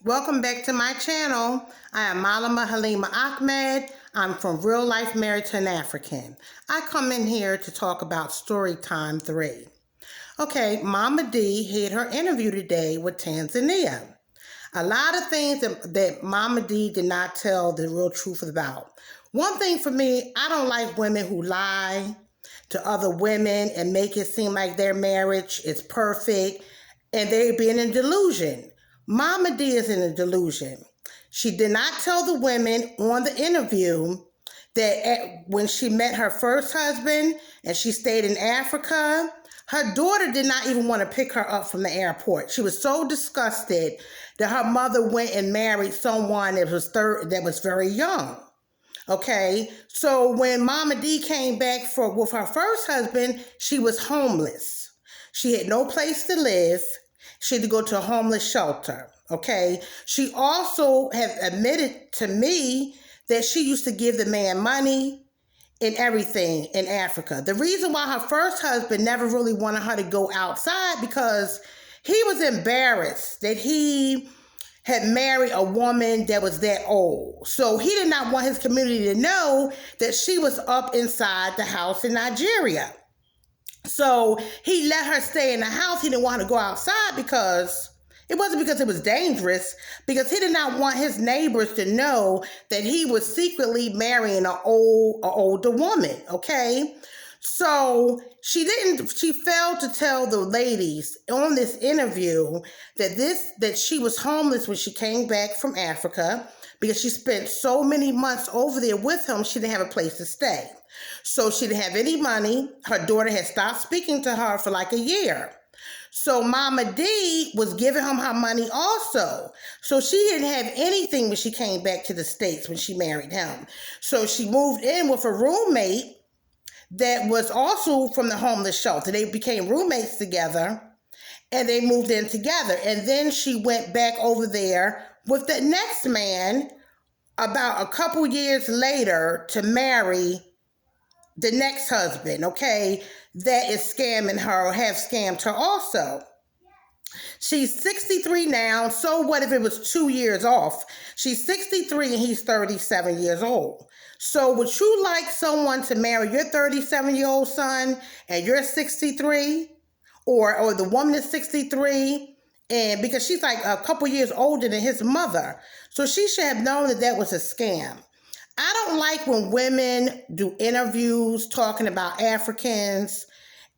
Welcome back to my channel. I am Malama Halima Ahmed. I'm from Real Life Married to an African. I come in here to talk about Story Time 3. Okay, Momma Dee had her interview today with Tanzania. A lot of things that Momma Dee did not tell the real truth about. One thing for me, I don't like women who lie to other women and make it seem like their marriage is perfect and they're being in delusion. Momma Dee is in a delusion. She did not tell the women on the interview that when she met her first husband and she stayed in Africa, her daughter did not even want to pick her up from the airport. She was so disgusted that her mother went and married someone that was very young. Okay, so when Momma Dee came back with her first husband, she was homeless. She had no place to live. She had to go to a homeless shelter. Okay, she also have admitted to me that she used to give the man money and everything in Africa. The reason why her first husband never really wanted her to go outside because he was embarrassed that he had married a woman that was that old. So he did not want his community to know that she was up inside the house in Nigeria. So he let her stay in the house. He didn't want her to go outside because it wasn't because it was dangerous, because he did not want his neighbors to know that he was secretly marrying an older woman, okay? So she failed to tell the ladies on this interview that she was homeless when she came back from Africa because she spent so many months over there with him, she didn't have a place to stay. So she didn't have any money. Her daughter had stopped speaking to her for like a year. So Momma Dee was giving him her money also. So she didn't have anything when she came back to the States when she married him. So she moved in with a roommate that was also from the homeless shelter. They became roommates together and they moved in together. And then she went back over there with the next man about a couple years later to marry the next husband, okay, that is scamming her or have scammed her also. She's 63 now, so what if it was 2 years off? She's 63 and he's 37 years old. So would you like someone to marry your 37-year-old son and you're 63? Or the woman is 63, and because she's like a couple years older than his mother. So she should have known that that was a scam. I don't like when women do interviews talking about Africans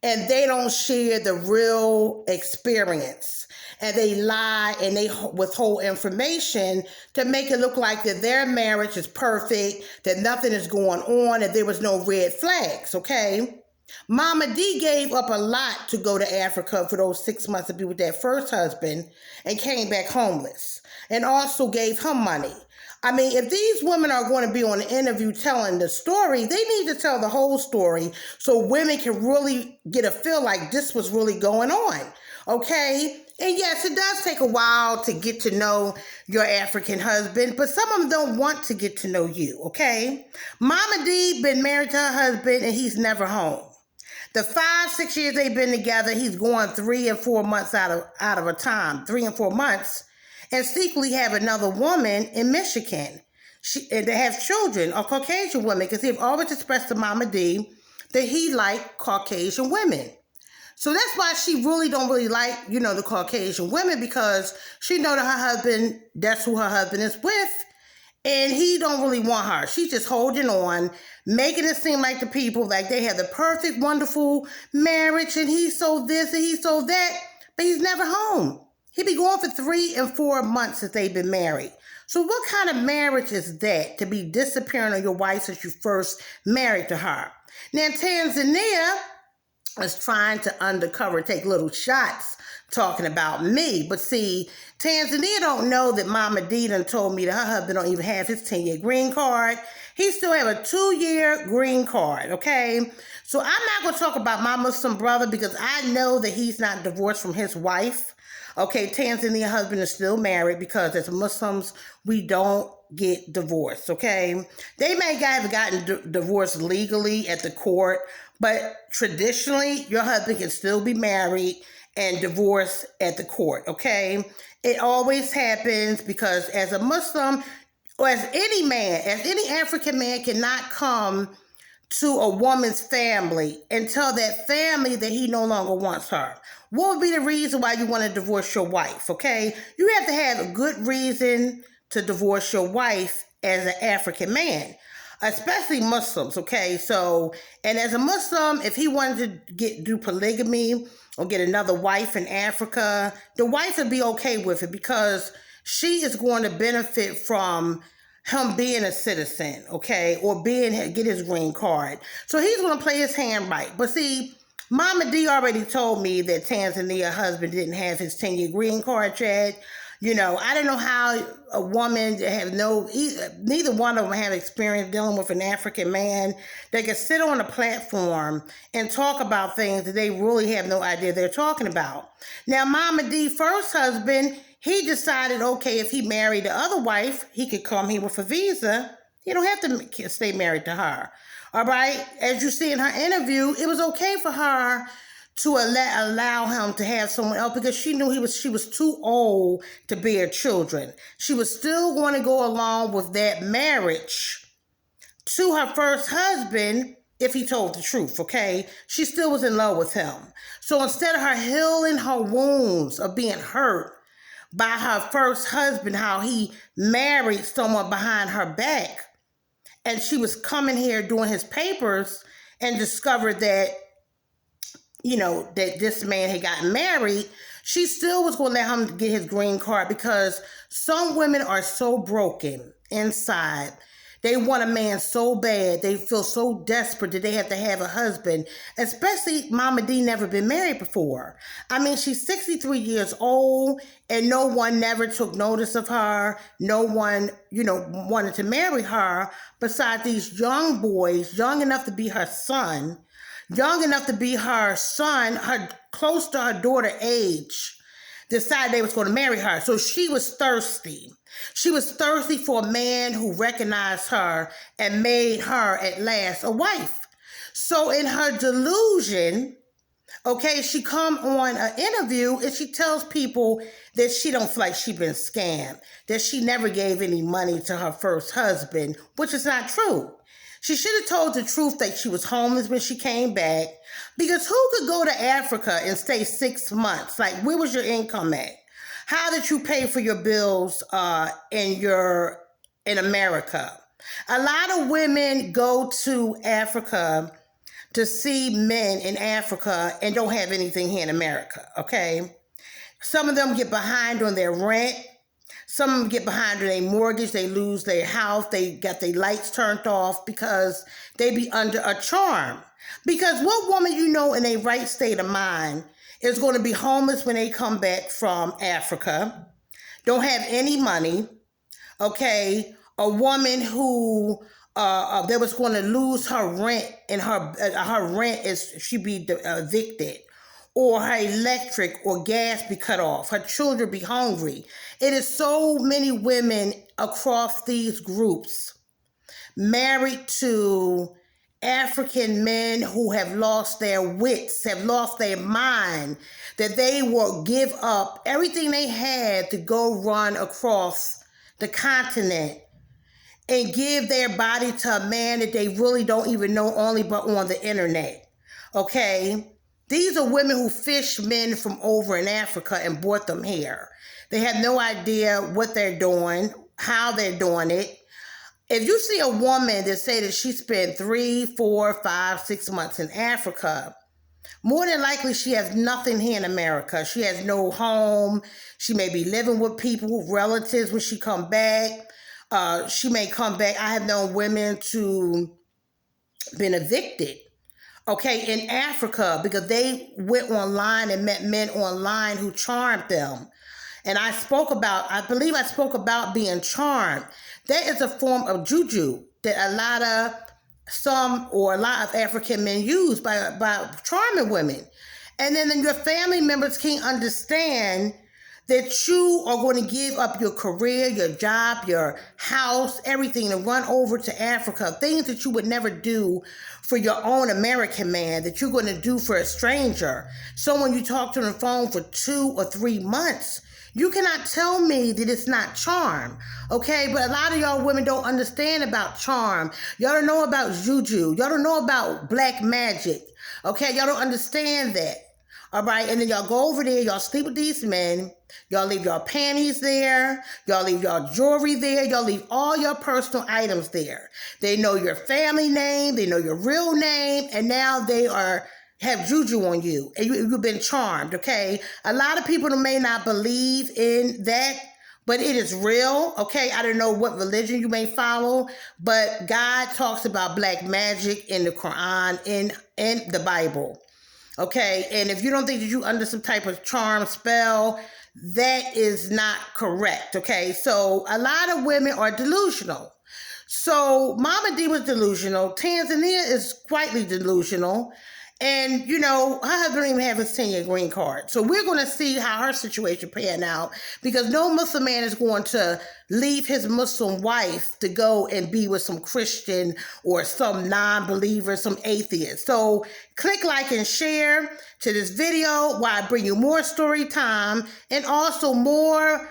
and they don't share the real experience. And they lie and they withhold information to make it look like that their marriage is perfect, that nothing is going on, that there was no red flags, okay? Momma Dee gave up a lot to go to Africa for those 6 months to be with that first husband and came back homeless and also gave him money. I mean, if these women are going to be on an interview telling the story, they need to tell the whole story so women can really get a feel like this was really going on, okay? And yes, it does take a while to get to know your African husband, but some of them don't want to get to know you, okay? Momma Dee been married to her husband and he's never home. The 5-6 years they've been together, he's going 3 and 4 months out of a time, 3 and 4 months, and secretly have another woman in Michigan. And they have children, a Caucasian woman, because he've always expressed to Momma Dee that he liked Caucasian women. So that's why she don't really like, the Caucasian women, because she know that her husband, that's who her husband is with, and he don't really want her. She's just holding on, making it seem like the people, like they have the perfect, wonderful marriage, and he's so this and he's so that, but he's never home. He be going for 3 and 4 months since they've been married. So what kind of marriage is that, to be disappearing on your wife since you first married to her? Now, Tanzania is trying to take little shots talking about me. But see, Tanzania don't know that Momma Dee done told me that her husband don't even have his 10-year green card. He still have a 2-year green card, okay? So I'm not going to talk about my Muslim brother because I know that he's not divorced from his wife. Okay, Tanzania husband is still married because as Muslims, we don't get divorced, okay? They may have gotten divorced legally at the court, but traditionally, your husband can still be married and divorce at the court, okay? It always happens because as a Muslim, or as any man, as any African man cannot come to a woman's family and tell that family that he no longer wants her. What would be the reason why you want to divorce your wife, okay? You have to have a good reason to divorce your wife as an African man, especially Muslims, okay? So, and as a Muslim, if he wanted to do polygamy or get another wife in Africa, the wife would be okay with it because she is going to benefit from him being a citizen, okay, or get his green card. So he's going to play his hand right. But see, Momma Dee already told me that Tanzania husband didn't have his 10-year green card yet. You know, I don't know how a woman that neither one of them have experience dealing with an African man. They can sit on a platform and talk about things that they really have no idea they're talking about. Now, Momma Dee's first husband, he decided, okay, if he married the other wife, he could come here with a visa. He don't have to stay married to her. All right? As you see in her interview, it was okay for her to allow him to have someone else because she knew she was too old to bear children. She was still going to go along with that marriage to her first husband if he told the truth, okay? She still was in love with him. So instead of her healing her wounds of being hurt by her first husband, how he married someone behind her back, and she was coming here doing his papers and discovered that, you know, that this man had gotten married, she still was going to let him get his green card because some women are so broken inside. They want a man so bad. They feel so desperate that they have to have a husband, especially Momma Dee never been married before. I mean, she's 63 years old and no one never took notice of her. No one, you know, wanted to marry her besides these young boys, young enough to be her son, her close to her daughter age, decided they was going to marry her. So she was thirsty. She was thirsty for a man who recognized her and made her at last a wife. So in her delusion, okay, she come on an interview and she tells people that she don't feel like she been scammed, that she never gave any money to her first husband, which is not true. She should have told the truth that she was homeless when she came back, because who could go to Africa and stay 6 months? Like, where was your income at? How did you pay for your bills in America? A lot of women go to Africa to see men in Africa and don't have anything here in America, okay? Some of them get behind on their rent. Some of them get behind on their mortgage. They lose their house. They got their lights turned off because they be under a charm. Because what woman you know in a right state of mind is going to be homeless when they come back from Africa, don't have any money, okay? A woman who that was going to lose her rent, and her rent is she be evicted, or her electric or gas be cut off, her children be hungry. It is so many women across these groups married to African men who have lost their wits, have lost their mind, that they will give up everything they had to go run across the continent and give their body to a man that they really don't even know, only but on the internet, okay? These are women who fish men from over in Africa and brought them here. They have no idea what they're doing, how they're doing it. If you see a woman that say that she spent 3, 4, 5, 6 months in Africa, more than likely she has nothing here in America. She has no home. She may be living with people, relatives when she come back. She may come back. I have known women to been evicted, okay, in Africa because they went online and met men online who charmed them. And I believe I spoke about being charmed. That is a form of juju that a lot of African men use by charming women. And then your family members can't understand that you are going to give up your career, your job, your house, everything, and run over to Africa, things that you would never do for your own American man, that you're going to do for a stranger, someone you talk to on the phone for 2 or 3 months. You cannot tell me that it's not charm, okay? But a lot of y'all women don't understand about charm. Y'all don't know about juju. Y'all don't know about black magic, okay? Y'all don't understand that, all right? And then y'all go over there, y'all sleep with these men. Y'all leave your panties there. Y'all leave your jewelry there. Y'all leave all your personal items there. They know your family name. They know your real name. And now they have juju on you, and you've been charmed, okay? A lot of people may not believe in that, but it is real, okay? I don't know what religion you may follow, but God talks about black magic in the Quran, in the Bible, okay? And if you don't think that you're under some type of charm spell, that is not correct, okay? So a lot of women are delusional. So Momma Dee was delusional. Tanzania is quietly delusional. And, you know, her husband don't even have his 10-year green card. So we're going to see how her situation pan out, because no Muslim man is going to leave his Muslim wife to go and be with some Christian or some non-believer, some atheist. So click like and share to this video while I bring you more story time and also more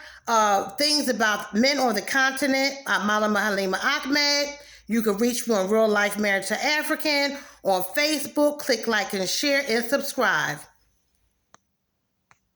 things about men on the continent. I'm Malama Halima Ahmed. You can reach me on Real Life Married to African on Facebook. Click like and share and subscribe.